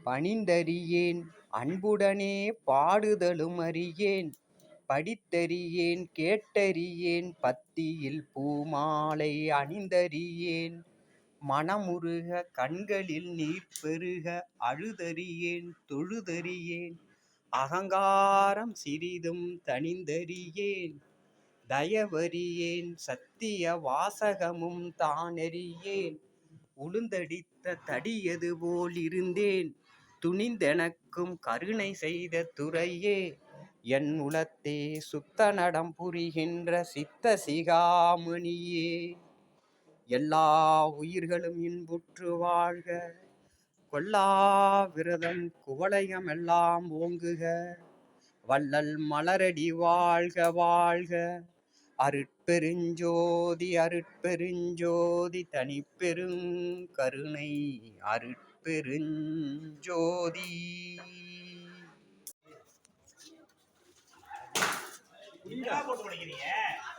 பணிந்தறியேன் அன்புடனே பாடுதலும் அறியேன். படித்தறியேன் கேட்டறியேன் பத்தியில் பூமாலை அணிந்தறியேன். மனமுருக கண்களில் நீர் பெருக அழுதறியேன் தொழுதறியேன். அகங்காரம் சிறிதும் தனிந்தறியேன். தயவறியேன் சத்திய வாசகமும் தானறியேன். உளுந்தடித்த தடியது போல் இருந்தேன் துணிந்தெனக்கும் கருணை செய்த துறையே. என் உளத்தே சுத்த நடம் புரிகின்ற சித்த சிகாமணியே. எல்லா உயிர்களும் இன்புற்று வாழ்க. கொல்லா விரதம் குவளையம் எல்லாம் ஓங்குக. வள்ளல் மலரடி வாழ்க வாழ்க. அருட்பெருஞ்சோதி அருட்பெருஞ்சோதி தனிப்பெருங்கருணை அருட்பெருஞ்சோதி. போட்டு